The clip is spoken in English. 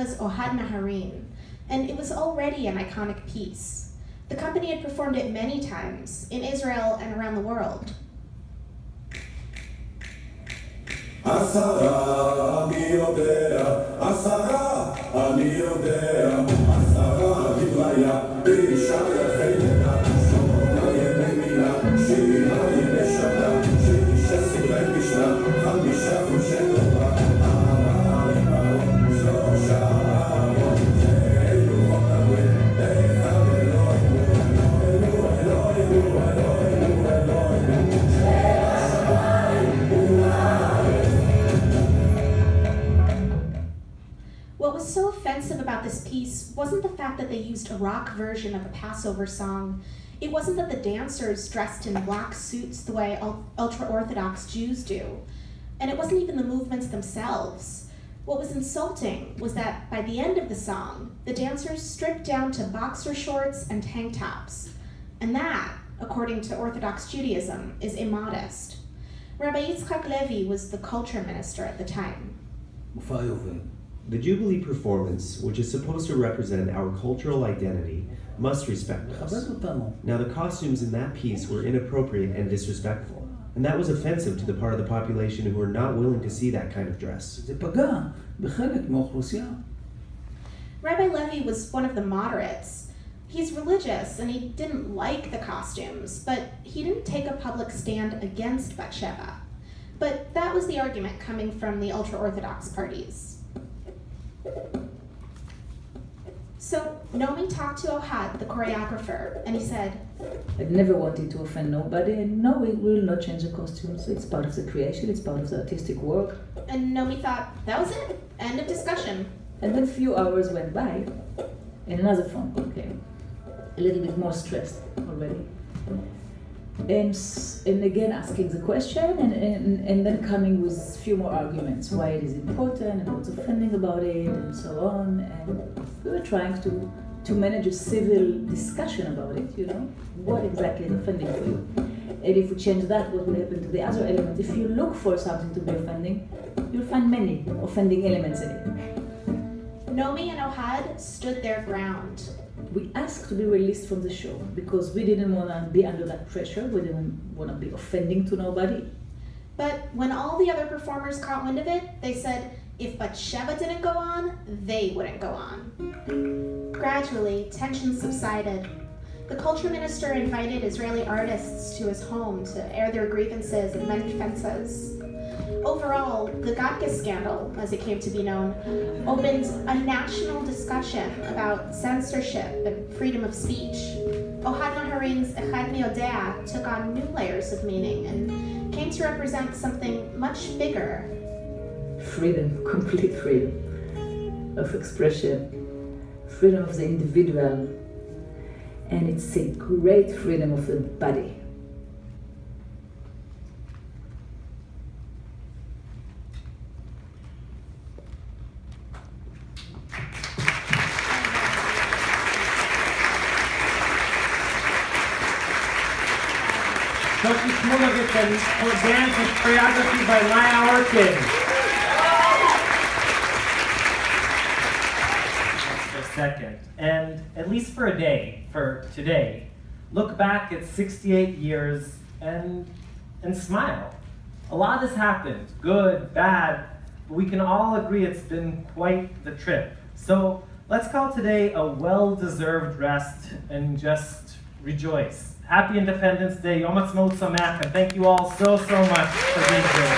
Sheva's Ohad Naharin, and it was already an iconic piece. The company had performed it many times, in Israel and around the world. Asara, אני יודע, Asara, אני יודע, Asara, דבריה, באישה יחדת, שונה ימי מילה, שירה ימי שבדה, שאישה סורי משנה, 5 חודשי תורה, אמר אמרות, 3 אהבות, אלו חוק הברית, אחד אלוהינו, אלוהינו, אלוהינו, אלוהינו, What was so offensive about this piece wasn't the fact that they used a rock version of a Passover song. It wasn't that the dancers dressed in black suits the way ultra-Orthodox Jews do. And it wasn't even the movements themselves. What was insulting was that by the end of the song, the dancers stripped down to boxer shorts and tank tops. And that, according to Orthodox Judaism, is immodest. Rabbi Yitzchak Levi was the culture minister at the time. The Jubilee performance, which is supposed to represent our cultural identity, must respect us. Now, the costumes in that piece were inappropriate and disrespectful, and that was offensive to the part of the population who were not willing to see that kind of dress. Rabbi Levi was one of the moderates. He's religious and he didn't like the costumes, but he didn't take a public stand against Batsheva. But that was the argument coming from the ultra-Orthodox parties. So Nomi talked to Ohad, the choreographer, and he said, I've never wanted to offend nobody, and no, we will not change the costumes. It's part of the creation, it's part of the artistic work. And Nomi thought, that was it, end of discussion. And then a few hours went by, and another phone call came. A little bit more stressed already. And again asking the question, and then coming with a few more arguments, why it is important, and what's offending about it, and so on. And we were trying to manage a civil discussion about it, you know, what exactly is offending for you. And if we change that, what will happen to the other element? If you look for something to be offending, you'll find many offending elements in it. Nomi and Ohad stood their ground. We asked to be released from the show because we didn't want to be under that pressure. We didn't want to be offending to nobody. But when all the other performers caught wind of it, they said if Batsheva didn't go on, they wouldn't go on. Gradually, tension subsided. The culture minister invited Israeli artists to his home to air their grievances and mend fences. Overall, the Gatke scandal, as it came to be known, opened a national discussion about censorship and freedom of speech. Ohad Naharin's Echad Mi Yodea took on new layers of meaning and came to represent something much bigger. Freedom, complete freedom of expression, freedom of the individual, and it's a great freedom of the body. Sophie Shmulevitz and for dance and choreography by Maya Orkin. For a second, and at least for a day, for today, look back at 68 years and smile. A lot has happened, good, bad, but we can all agree it's been quite the trip. So let's call today a well-deserved rest and just rejoice. Happy Independence Day, Yom Ha'atzmaut Sameach, and thank you all so much for being here.